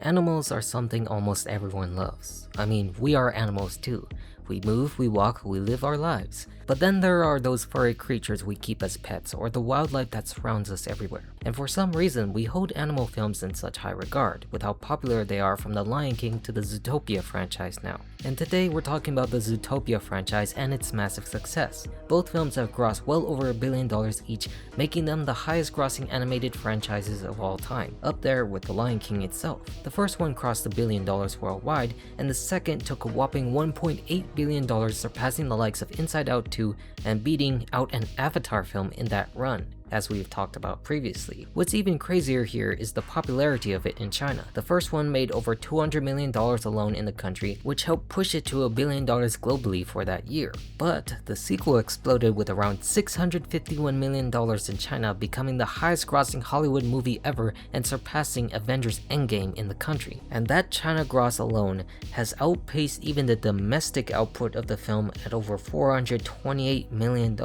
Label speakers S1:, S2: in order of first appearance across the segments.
S1: Animals are something almost everyone loves. I mean, we are animals too. We move, we walk, we live our lives. But then there are those furry creatures we keep as pets, or the wildlife that surrounds us everywhere. And for some reason, we hold animal films in such high regard, with how popular they are from The Lion King to the Zootopia franchise now. And today we're talking about the Zootopia franchise and its massive success. Both films have grossed well over $1 billion each, making them the highest grossing animated franchises of all time, up there with The Lion King itself. The first one crossed $1 billion worldwide, and the second took a whopping $1.8 billion, surpassing the likes of Inside Out 2 and beating out an Avatar film in that run, as we've talked about previously. What's even crazier here is the popularity of it in China. The first one made over $200 million alone in the country, which helped push it to $1 billion globally for that year. But the sequel exploded with around $651 million in China, becoming the highest grossing Hollywood movie ever and surpassing Avengers Endgame in the country. And that China gross alone has outpaced even the domestic output of the film at over $428 million.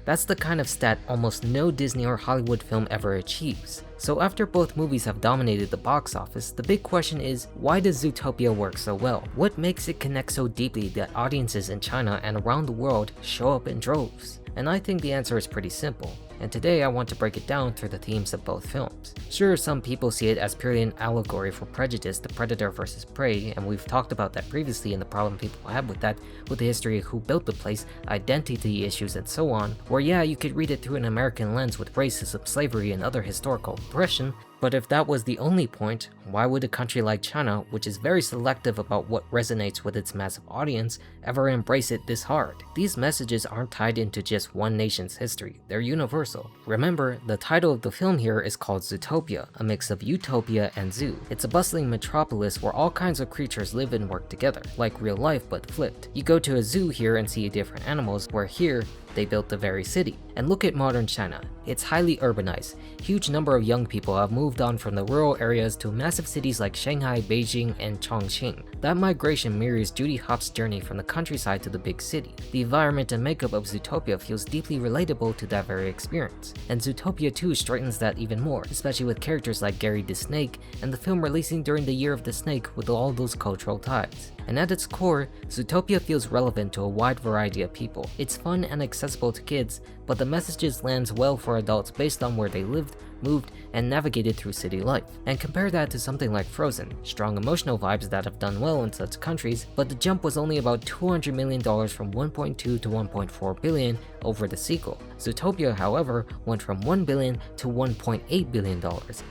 S1: That's the kind of stat almost no Disney or Hollywood film ever achieves. So after both movies have dominated the box office, the big question is, why does Zootopia work so well? What makes it connect so deeply that audiences in China and around the world show up in droves? And I think the answer is pretty simple. And today I want to break it down through the themes of both films. Sure, some people see it as purely an allegory for prejudice, the predator versus prey, and we've talked about that previously and the problem people have with that, with the history of who built the place, identity issues, and so on, where yeah, you could read it through an American lens with racism, slavery, and other historical oppression. But if that was the only point, why would a country like China, which is very selective about what resonates with its massive audience, ever embrace it this hard? These messages aren't tied into just one nation's history, they're universal. Remember, the title of the film here is called Zootopia, a mix of utopia and zoo. It's a bustling metropolis where all kinds of creatures live and work together, like real life but flipped. You go to a zoo here and see different animals, where here, they built the very city. And look at modern China. It's highly urbanized. Huge number of young people have moved on from the rural areas to massive cities like Shanghai, Beijing, and Chongqing. That migration mirrors Judy Hopps' journey from the countryside to the big city. The environment and makeup of Zootopia feels deeply relatable to that very experience. And Zootopia 2 straightens that even more, especially with characters like Gary the Snake, and the film releasing during the Year of the Snake with all those cultural ties. And at its core, Zootopia feels relevant to a wide variety of people. It's fun and accessible to kids, but the messages lands well for adults based on where they lived, moved, and navigated through city life. And compare that to something like Frozen, strong emotional vibes that have done well in such countries, but the jump was only about $200 million from 1.2 to 1.4 billion over the sequel. Zootopia, however, went from $1 billion to $1.8 billion,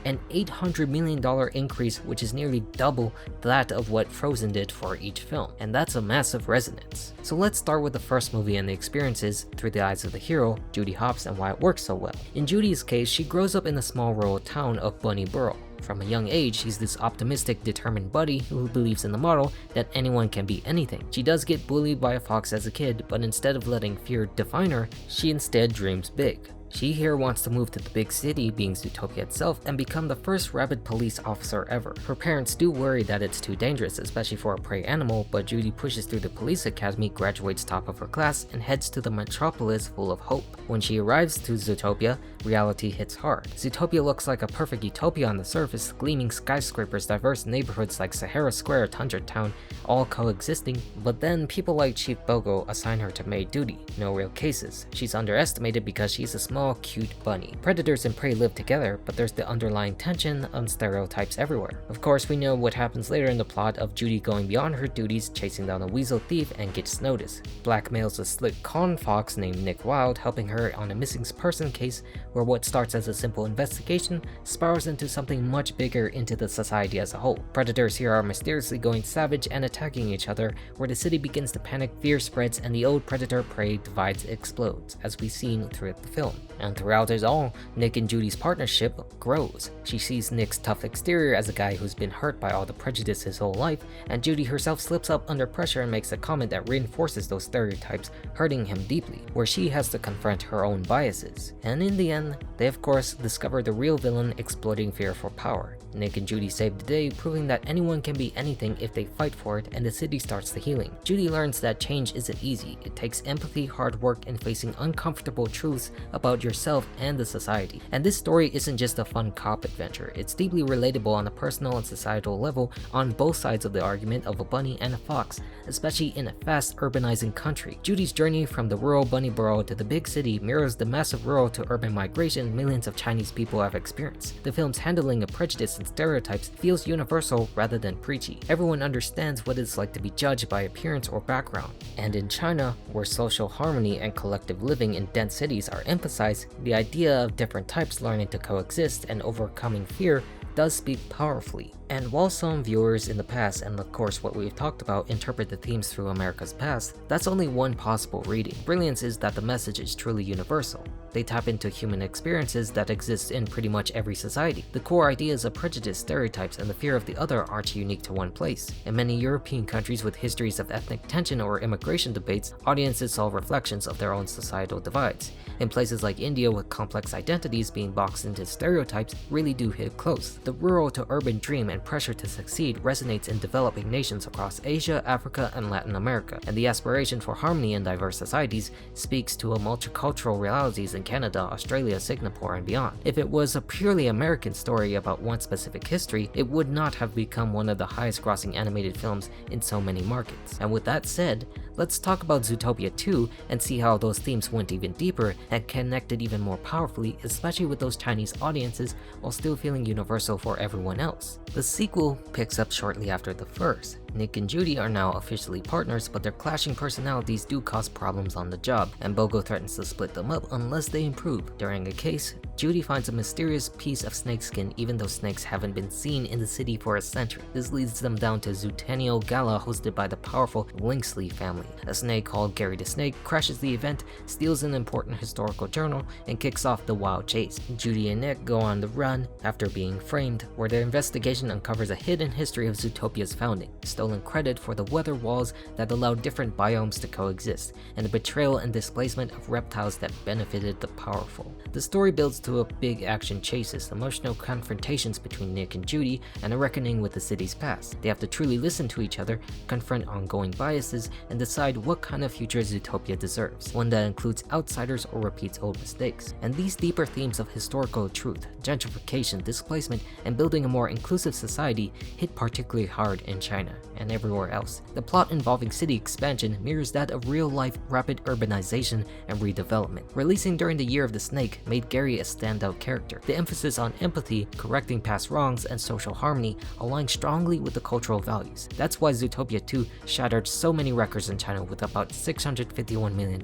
S1: an $800 million increase, which is nearly double that of what Frozen did for each film, and that's a massive resonance. So let's start with the first movie and the experiences through the eyes of the hero, Judy Hopps, and why it works so well. In Judy's case, she grows up in the small rural town of Bunnyborough. From a young age, she's this optimistic, determined buddy who believes in the motto that anyone can be anything. She does get bullied by a fox as a kid, but instead of letting fear define her, she instead dreams big. She here wants to move to the big city, being Zootopia itself, and become the first rabbit police officer ever. Her parents do worry that it's too dangerous, especially for a prey animal, but Judy pushes through the police academy, graduates top of her class, and heads to the metropolis full of hope. When she arrives to Zootopia, reality hits hard. Zootopia looks like a perfect utopia on the surface, gleaming skyscrapers, diverse neighborhoods like Sahara Square, Tundra Town, all coexisting, but then people like Chief Bogo assign her to maid duty. No real cases. She's underestimated because she's a small, cute bunny. Predators and prey live together, but there's the underlying tension and stereotypes everywhere. Of course, we know what happens later in the plot of Judy going beyond her duties, chasing down a weasel thief, and gets noticed. Blackmails a slick con fox named Nick Wilde, helping her on a missing person case where what starts as a simple investigation spirals into something much bigger into the society as a whole. Predators here are mysteriously going savage and attacking each other, where the city begins to panic, fear spreads, and the old predator-prey divide explodes, as we've seen throughout the film. And throughout it all, Nick and Judy's partnership grows. She sees Nick's tough exterior as a guy who's been hurt by all the prejudice his whole life, and Judy herself slips up under pressure and makes a comment that reinforces those stereotypes, hurting him deeply, where she has to confront her own biases. And in the end, they of course discover the real villain exploiting fear for power. Nick and Judy save the day, proving that anyone can be anything if they fight for it, and the city starts the healing. Judy learns that change isn't easy. It takes empathy, hard work, and facing uncomfortable truths about about yourself and the society. And this story isn't just a fun cop adventure, it's deeply relatable on a personal and societal level on both sides of the argument of a bunny and a fox, especially in a fast urbanizing country. Judy's journey from the rural bunny burrow to the big city mirrors the massive rural to urban migration millions of Chinese people have experienced. The film's handling of prejudice and stereotypes feels universal rather than preachy. Everyone understands what it's like to be judged by appearance or background. And in China, where social harmony and collective living in dense cities are emphasized, the idea of different types learning to coexist and overcoming fear does speak powerfully. And while some viewers in the past, and of course what we've talked about, interpret the themes through America's past, that's only one possible reading. Brilliance is that the message is truly universal. They tap into human experiences that exist in pretty much every society. The core ideas of prejudice, stereotypes, and the fear of the other aren't unique to one place. In many European countries with histories of ethnic tension or immigration debates, audiences saw reflections of their own societal divides. In places like India with complex identities being boxed into stereotypes really do hit close. The rural to urban dream and pressure to succeed resonates in developing nations across Asia, Africa, and Latin America, and the aspiration for harmony in diverse societies speaks to a multicultural realities in Canada, Australia, Singapore, and beyond. If it was a purely American story about one specific history, it would not have become one of the highest grossing animated films in so many markets. And with that said, let's talk about Zootopia 2 and see how those themes went even deeper and connected even more powerfully, especially with those Chinese audiences, while still feeling universal for everyone else. The sequel picks up shortly after the first. Nick and Judy are now officially partners, but their clashing personalities do cause problems on the job, and Bogo threatens to split them up unless they improve. During a case, Judy finds a mysterious piece of snakeskin even though snakes haven't been seen in the city for a century. This leads them down to Zootopia Gala hosted by the powerful Linksley family. A snake called Gary the Snake crashes the event, steals an important historical journal, and kicks off the wild chase. Judy and Nick go on the run after being framed, where their investigation uncovers a hidden history of Zootopia's founding, stolen credit for the weather walls that allowed different biomes to coexist, and the betrayal and displacement of reptiles that benefited the powerful. The story builds to a big action chases, emotional confrontations between Nick and Judy, and a reckoning with the city's past. They have to truly listen to each other, confront ongoing biases, and decide what kind of future Zootopia deserves, one that includes outsiders or repeats old mistakes. And these deeper themes of historical truth, gentrification, displacement, and building a more inclusive society hit particularly hard in China and everywhere else. The plot involving city expansion mirrors that of real-life rapid urbanization and redevelopment. Releasing during the Year of the Snake made Gary a standout character. The emphasis on empathy, correcting past wrongs, and social harmony align strongly with the cultural values. That's why Zootopia 2 shattered so many records in China with about $651 million,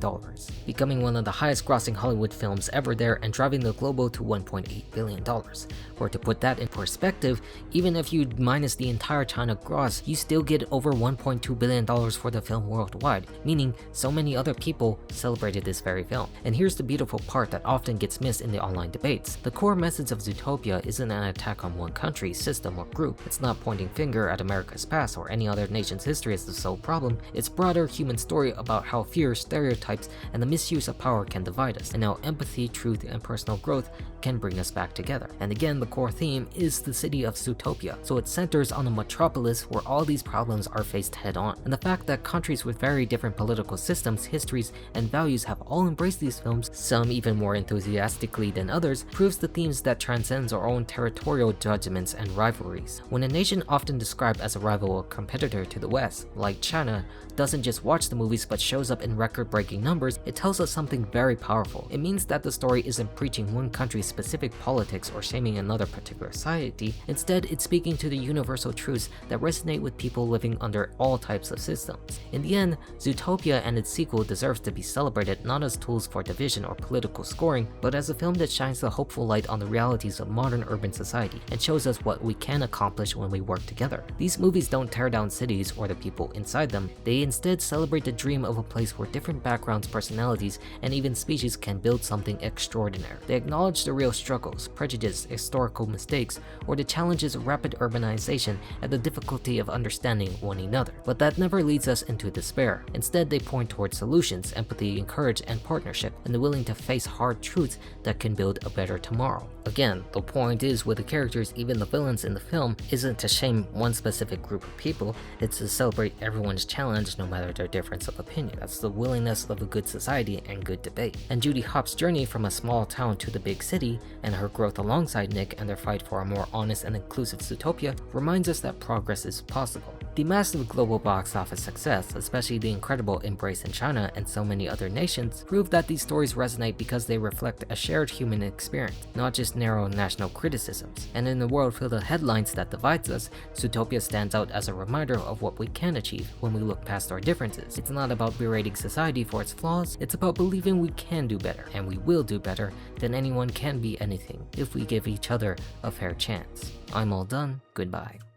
S1: becoming one of the highest grossing Hollywood films ever there and driving the global to $1.8 billion. Or to put that in perspective, even if you minus the entire China gross, you still get over $1.2 billion for the film worldwide, meaning so many other people celebrated this very film. And here's the beautiful part that often gets missed in the online debates. The core message of Zootopia isn't an attack on one country, system, or group. It's not pointing finger at America's past or any other nation's history as the sole problem. It's broader human story about how fear, stereotypes, and the misuse of power can divide us, and how empathy, truth, and personal growth can bring us back together. And again, the core theme is the city of Zootopia, so it centers on a metropolis where all these problems are faced head-on. And the fact that countries with very different political systems, histories, and values have all embraced these films, some even more enthusiastically than others, proves the themes that transcends our own territorial judgments and rivalries. When a nation often described as a rival or competitor to the West, like China, doesn't just watch the movies but shows up in record-breaking numbers, it tells us something very powerful. It means that the story isn't preaching one country's specific politics or shaming another particular society. Instead, it's speaking to the universal truths that resonate with people living under all types of systems. In the end, Zootopia and its sequel deserves to be celebrated not as tools for division or political scoring, but as a film that shines a hopeful light on the realities of modern urban society and shows us what we can accomplish when we work together. These movies don't tear down cities or the people inside them. They instead celebrate the dream of a place where different backgrounds, personalities, and even species can build something extraordinary. They acknowledge the real struggles, prejudice, historical mistakes, or the challenges of rapid urbanization and the difficulty of understanding one another. But that never leads us into despair. Instead, they point towards solutions, empathy, courage, and partnership, and the willing to face hard truths that can build a better tomorrow. Again, the point is with the characters, even the villains in the film, isn't to shame one specific group of people, it's to celebrate everyone's challenge no matter their difference of opinion. That's the willingness of a good society and good debate. And Judy Hopps' journey from a small town to the big city, and her growth alongside Nick and their fight for a more honest and inclusive Zootopia, reminds us that progress is possible. The massive global box office success, especially the incredible embrace in China and so many other nations, prove that these stories resonate because they reflect a shared human experience, not just narrow national criticisms. And in a world filled with headlines that divides us, Zootopia stands out as a reminder of what we can achieve when we look past our differences. It's not about berating society for its flaws, it's about believing we can do better, and we will do better than anyone can be anything if we give each other a fair chance. I'm all done, goodbye.